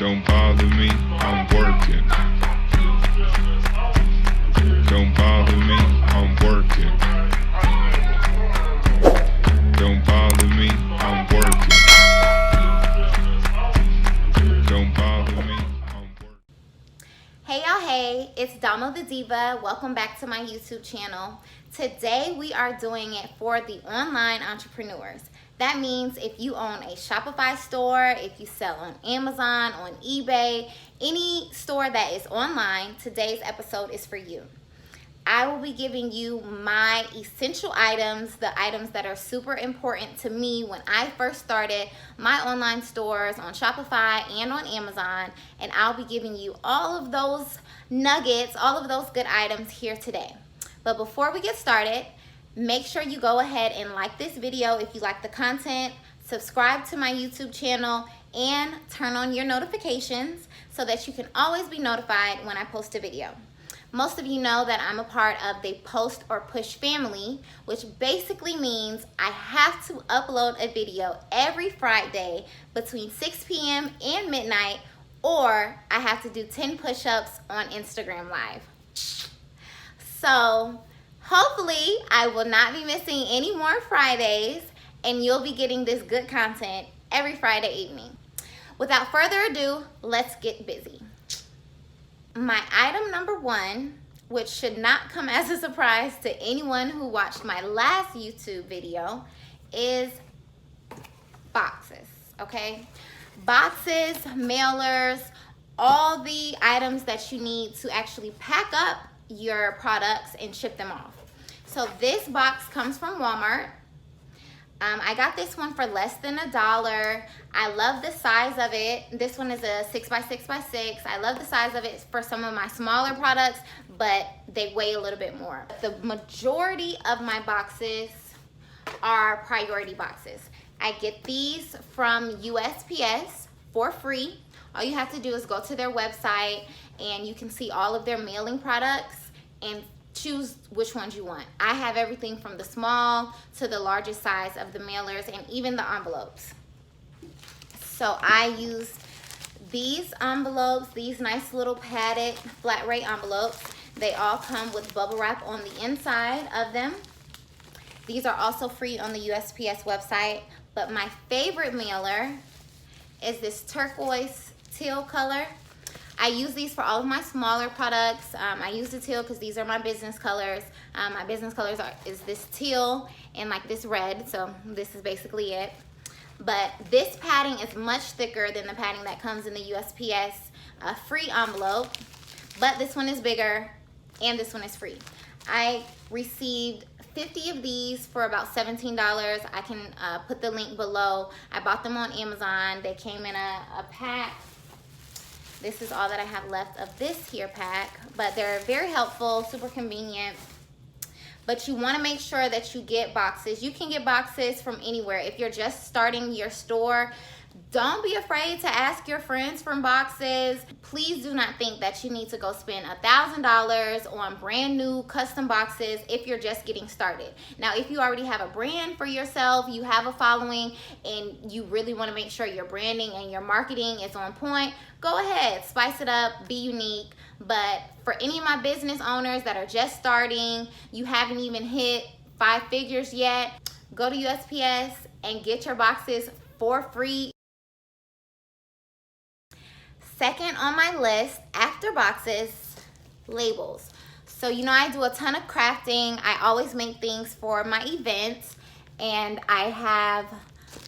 Don't bother me, I'm working. Don't bother me, I'm working. Don't bother me, I'm working. Don't bother me, I'm working. Hey y'all, hey, it's Damo the Diva. Welcome back to my YouTube channel. Today we are doing it for the online entrepreneurs. That means if you own a Shopify store, if you sell on Amazon, on eBay, any store that is online, today's episode is for you. I will be giving you my essential items, the items that are super important to me when I first started my online stores on Shopify and on Amazon, and I'll be giving you all of those nuggets, all of those good items here today. But before we get started, make sure you go ahead and like this video if you like the content, subscribe to my YouTube channel, and turn on your notifications so that you can always be notified when I post a video. Most of you know that I'm a part of the Post or Push family, which basically means I have to upload a video every Friday between 6 p.m. and midnight, or I have to do 10 push-ups on Instagram Live. So hopefully I will not be missing any more Fridays, and you'll be getting this good content every Friday evening. Without further ado, let's get busy. My item number one, which should not come as a surprise to anyone who watched my last YouTube video, is boxes, okay? Boxes, mailers, all the items that you need to actually pack up your products and ship them off. So this box comes from Walmart. I got this one for less than $1. I love the size of it. This one is a 6x6x6. I love the size of it for some of my smaller products, but they weigh a little bit more. The majority of my boxes are priority boxes. I get these from USPS for free. All you have to do is go to their website and you can see all of their mailing products and choose which ones you want. I have everything from the small to the largest size of the mailers and even the envelopes. So I use these envelopes, these nice little padded flat rate envelopes. They all come with bubble wrap on the inside of them. These are also free on the USPS website, but my favorite mailer is this turquoise teal color. I use these for all of my smaller products. I use the teal because these are my business colors. My business colors is this teal and like this red, so this is basically it. But this padding is much thicker than the padding that comes in the USPS free envelope, but this one is bigger and this one is free. I received 50 of these for about $17. I can put the link below. I bought them on Amazon. They came in a pack. This is all that I have left of this here pack, but they're very helpful, super convenient. But you want to make sure that you get boxes. You can get boxes from anywhere. If you're just starting your store, don't be afraid to ask your friends for boxes. Please do not think that you need to go spend $1,000 on brand new custom boxes if you're just getting started. Now, if you already have a brand for yourself, you have a following, and you really want to make sure your branding and your marketing is on point, go ahead, spice it up, be unique. But for any of my business owners that are just starting, you haven't even hit 5 figures yet, go to USPS and get your boxes for free. Second on my list after boxes, labels. So you know I do a ton of crafting. I always make things for my events, and I have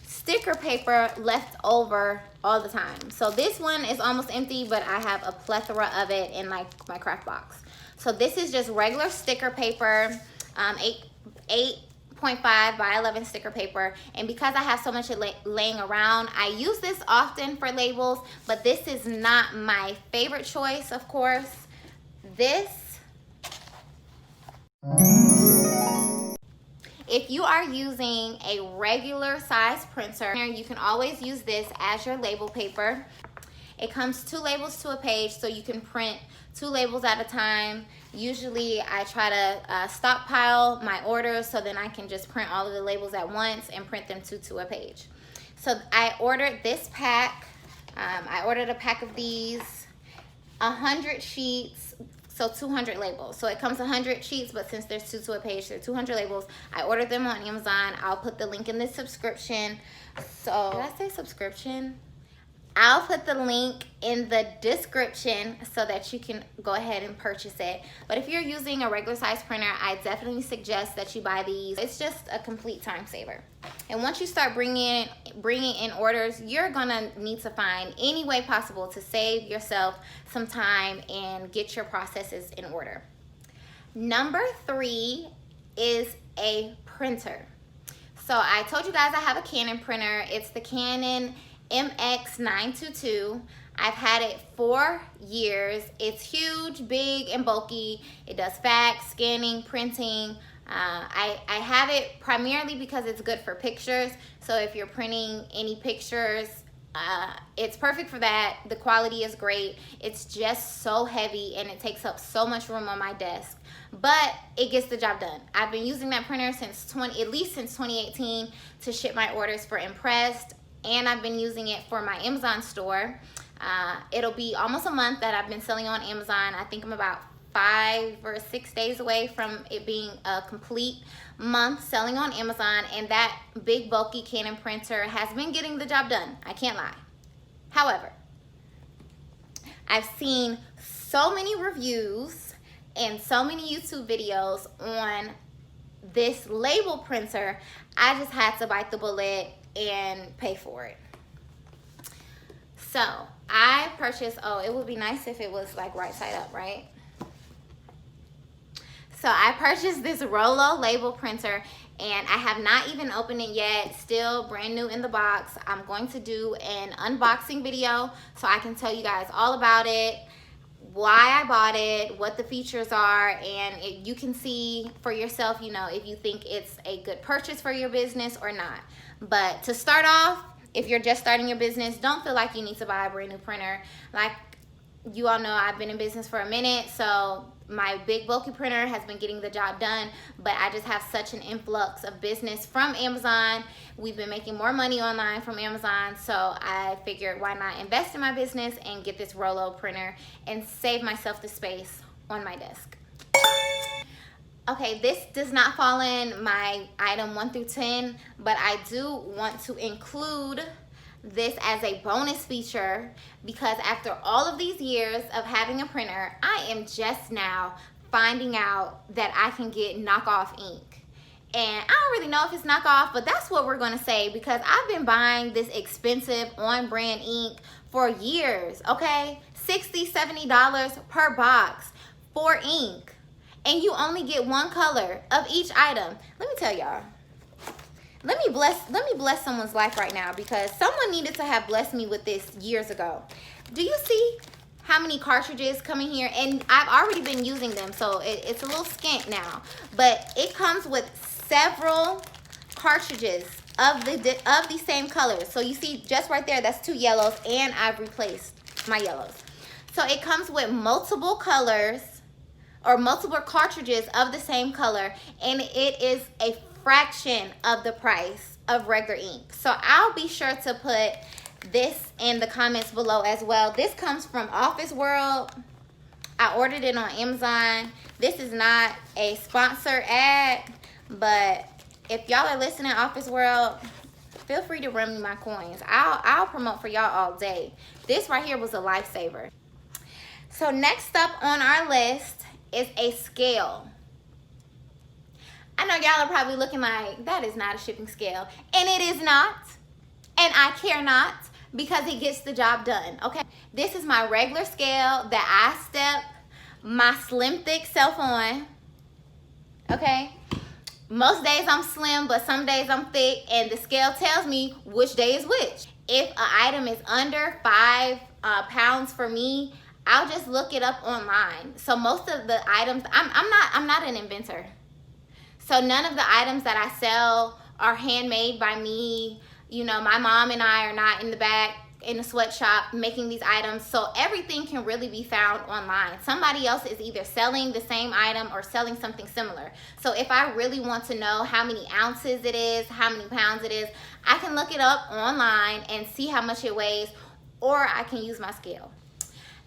sticker paper left over all the time. So this one is almost empty, but I have a plethora of it in my craft box. So this is just regular sticker paper, 8.5 by 11 sticker paper, and because I have so much laying around, I use this often for labels, but this is not my favorite choice, of course. If you are using a regular size printer, you can always use this as your label paper. It comes 2 labels to a page, so you can print 2 labels at a time. Usually I try to stockpile my orders so then I can just print all of the labels at once and print them 2 to a page. So I ordered this pack I ordered a pack of these, 100 sheets, so 200 labels. So it comes 100 sheets, but since there's 2 to a page, there are 200 labels. I ordered them on Amazon. I'll put the link in the subscription. So, did I say subscription? I'll put the link in the description so that you can go ahead and purchase it. But if you're using a regular size printer, I definitely suggest that you buy these. It's just a complete time saver. And once you start bringing in orders, you're gonna need to find any way possible to save yourself some time and get your processes in order. Number 3 is a printer. So I told you guys I have a Canon printer. It's the Canon MX922. I've had it for years. It's huge, big, and bulky. It does fax, scanning, printing. I have it primarily because it's good for pictures. So if you're printing any pictures, it's perfect for that. The quality is great. It's just so heavy and it takes up so much room on my desk, but it gets the job done. I've been using that printer since at least since 2018 to ship my orders for Impressed, and I've been using it for my Amazon store. It'll be almost a month that I've been selling on Amazon. I think I'm about 5 or 6 days away from it being a complete month selling on Amazon, and that big bulky Canon printer has been getting the job done. I can't lie. However, I've seen so many reviews and so many YouTube videos on this label printer, I just had to bite the bullet and pay for it. So I purchased, oh, it would be nice if it was like right side up, right? So I purchased this Rollo label printer, and I have not even opened it yet. Still brand new in the box. I'm going to do an unboxing video so I can tell you guys all about it, why I bought it, what the features are, and you can see for yourself, you know, if you think it's a good purchase for your business or not. But to start off, if you're just starting your business, don't feel like you need to buy a brand new printer. Like you all know, I've been in business for a minute, so my big bulky printer has been getting the job done, but I just have such an influx of business from Amazon. We've been making more money online from Amazon, so I figured why not invest in my business and get this Rollo printer and save myself the space on my desk. Okay, this does not fall in my item 1 through 10, but I do want to include this as a bonus feature because after all of these years of having a printer, I am just now finding out that I can get knockoff ink. And I don't really know if it's knockoff, but that's what we're gonna say because I've been buying this expensive on-brand ink for years, okay? $60, $70 per box for ink. And you only get one color of each item. Let me tell y'all. Let me bless someone's life right now because someone needed to have blessed me with this years ago. Do you see how many cartridges come in here? And I've already been using them, so it's a little scant now. But it comes with several cartridges of the same colors. So you see just right there, that's 2 yellows, and I've replaced my yellows. So it comes with multiple colors or multiple cartridges of the same color, and it is a fraction of the price of regular ink. So I'll be sure to put this in the comments below as well. This comes from Office World. I ordered it on Amazon. This is not a sponsored ad, but if y'all are listening, Office World, feel free to run me my coins. I'll promote for y'all all day. This right here was a lifesaver. So next up on our list is a scale. I know y'all are probably looking like, that is not a shipping scale. And it is not. And I care not because it gets the job done, okay? This is my regular scale that I step my slim thick self on, okay? Most days I'm slim, but some days I'm thick, and the scale tells me which day is which. If an item is under 5 pounds for me, I'll just look it up online. So most of the items, I'm not an inventor. So none of the items that I sell are handmade by me. You know, my mom and I are not in the back in a sweatshop making these items. So everything can really be found online. Somebody else is either selling the same item or selling something similar. So if I really want to know how many ounces it is, how many pounds it is, I can look it up online and see how much it weighs. or I can use my scale.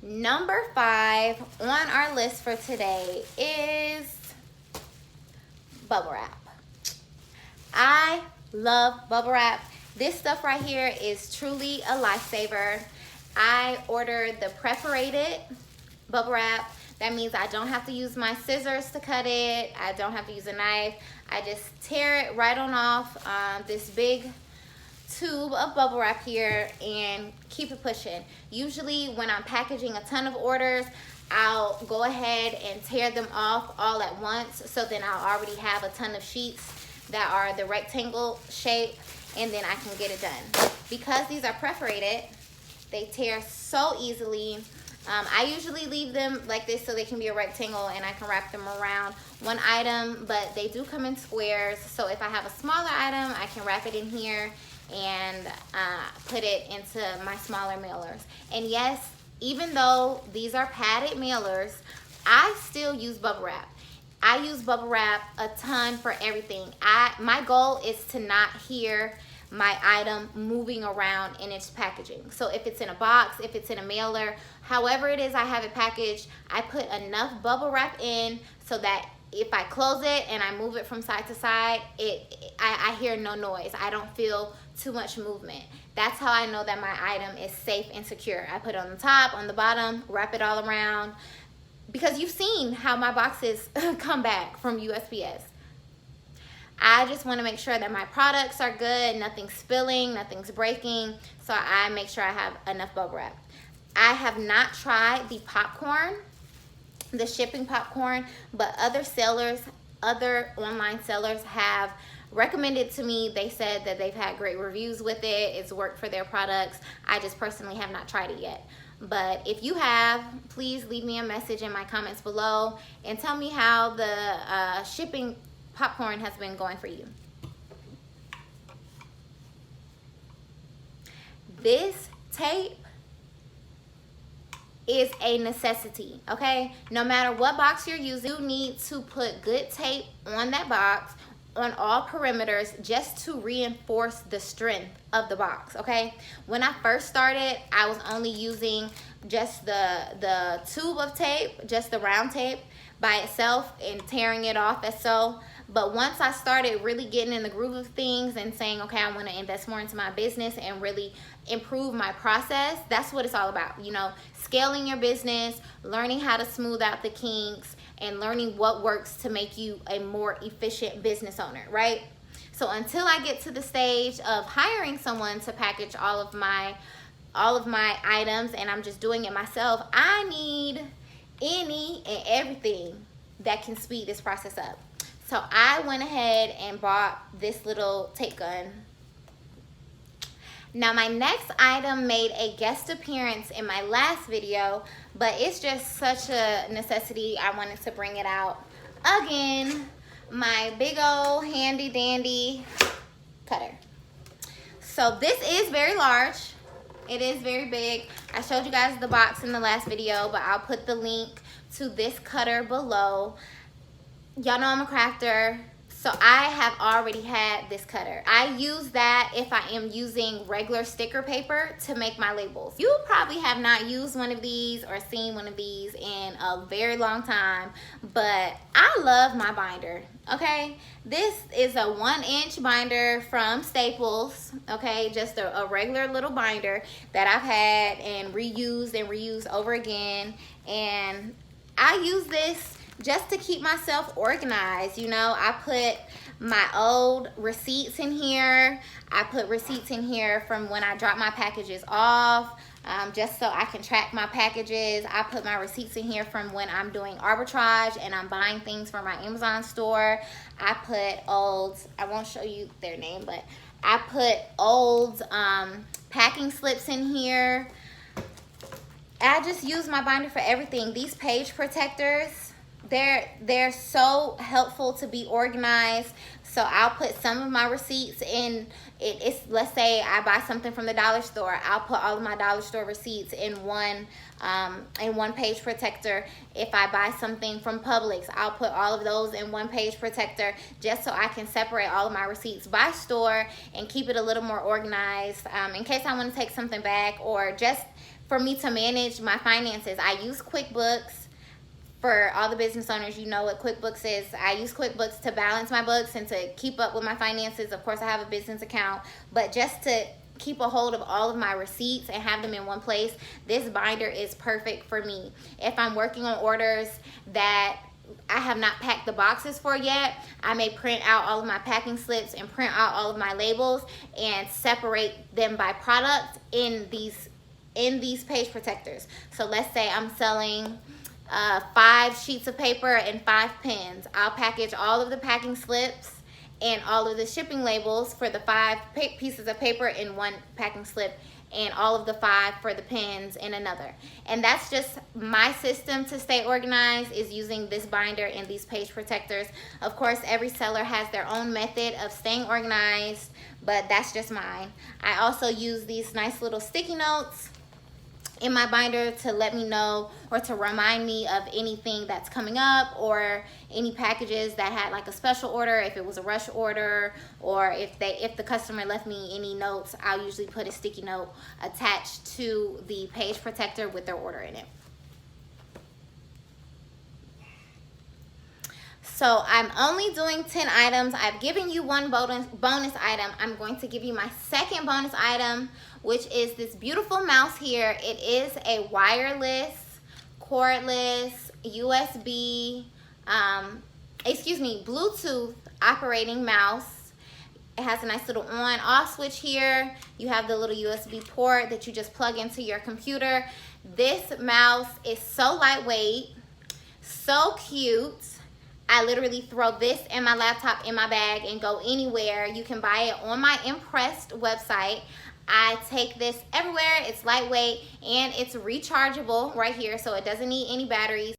Number 5 on our list for today is bubble wrap. I love bubble wrap. This stuff right here is truly a lifesaver. I ordered the perforated bubble wrap. That means I don't have to use my scissors to cut it. I don't have to use a knife. I just tear it right on off this big tube of bubble wrap here and keep it pushing. Usually when I'm packaging a ton of orders, I'll go ahead and tear them off all at once, so then I'll already have a ton of sheets that are the rectangle shape, and then I can get it done. Because these are perforated, they tear so easily. I usually leave them like this so they can be a rectangle and I can wrap them around one item, but they do come in squares. So if I have a smaller item, I can wrap it in here and put it into my smaller mailers. And yes, even though these are padded mailers, I still use bubble wrap. I use bubble wrap a ton for everything. My goal is to not hear my item moving around in its packaging. So if it's in a box, if it's in a mailer, however it is I have it packaged, I put enough bubble wrap in so that if I close it and I move it from side to side, I hear no noise. I don't feel too much movement. That's how I know that my item is safe and secure. I put it on the top, on the bottom, wrap it all around, because you've seen how my boxes come back from USPS. I just want to make sure that my products are good, nothing's spilling, nothing's breaking, so I make sure I have enough bubble wrap. I have not tried the popcorn, the shipping popcorn, but other sellers, other online sellers have recommended to me. They said that they've had great reviews with it. It's worked for their products. I just personally have not tried it yet. But if you have, please leave me a message in my comments below and tell me how the shipping popcorn has been going for you. This tape is a necessity, okay? No matter what box you're using, you need to put good tape on that box, on all perimeters, just to reinforce the strength of the box, okay? When I first started, I was only using just the tube of tape, just the round tape by itself and tearing it off as so. But once I started really getting in the groove of things and saying, okay, I want to invest more into my business and really improve my process, that's what it's all about. You know, scaling your business, learning how to smooth out the kinks, and learning what works to make you a more efficient business owner, right? So until I get to the stage of hiring someone to package all of my items and I'm just doing it myself, I need any and everything that can speed this process up. So I went ahead and bought this little tape gun. Now my next item made a guest appearance in my last video, but it's just such a necessity, I wanted to bring it out again. My big old handy dandy cutter. So this is very large. It is very big. I showed you guys the box in the last video, but I'll put the link to this cutter below. Y'all know I'm a crafter, so I have already had this cutter. I use that if I am using regular sticker paper to make my labels. You probably have not used one of these or seen one of these in a very long time, but I love my binder, okay? This is a 1-inch binder from Staples, okay? Just a regular little binder that I've had and reused over again. And I use this just to keep myself organized. You know, I put my old receipts in here. I put receipts in here from when I drop my packages off, just so I can track my packages. I put my receipts in here from when I'm doing arbitrage and I'm buying things from my Amazon store. I put old, I won't show you their name, but I put old packing slips in here. I just use my binder for everything. These page protectors, they're so helpful to be organized. So I'll put some of my receipts in. Let's say I buy something from the dollar store. I'll put all of my dollar store receipts in one page protector. If I buy something from Publix, I'll put all of those in one page protector, just so I can separate all of my receipts by store and keep it a little more organized, in case I want to take something back, or just for me to manage my finances. I use QuickBooks. For all the business owners, you know what QuickBooks is. I use QuickBooks to balance my books and to keep up with my finances. Of course, I have a business account, but just to keep a hold of all of my receipts and have them in one place, this binder is perfect for me. If I'm working on orders that I have not packed the boxes for yet, I may print out all of my packing slips and print out all of my labels and separate them by product in these page protectors. So let's say I'm selling 5 sheets of paper and 5 pens. I'll package all of the packing slips and all of the shipping labels for the 5 pieces of paper in one packing slip, and all of the 5 for the pens in another. And that's just my system to stay organized, is using this binder and these page protectors. Of course, every seller has their own method of staying organized, but that's just mine. I also use these nice little sticky notes in my binder to let me know, or to remind me of anything that's coming up, or any packages that had like a special order, if it was a rush order, or if the customer left me any notes. I'll usually put a sticky note attached to the page protector with their order in it. So I'm only doing 10 items. I've given you one bonus item. I'm going to give you my second bonus item, which is this beautiful mouse here. It is a wireless, cordless, Bluetooth operating mouse. It has a nice little on-off switch here. You have the little USB port that you just plug into your computer. This mouse is so lightweight, so cute. I literally throw this and my laptop in my bag and go anywhere. You can buy it on my Impressed website. I take this everywhere. It's lightweight and it's rechargeable right here, so it doesn't need any batteries.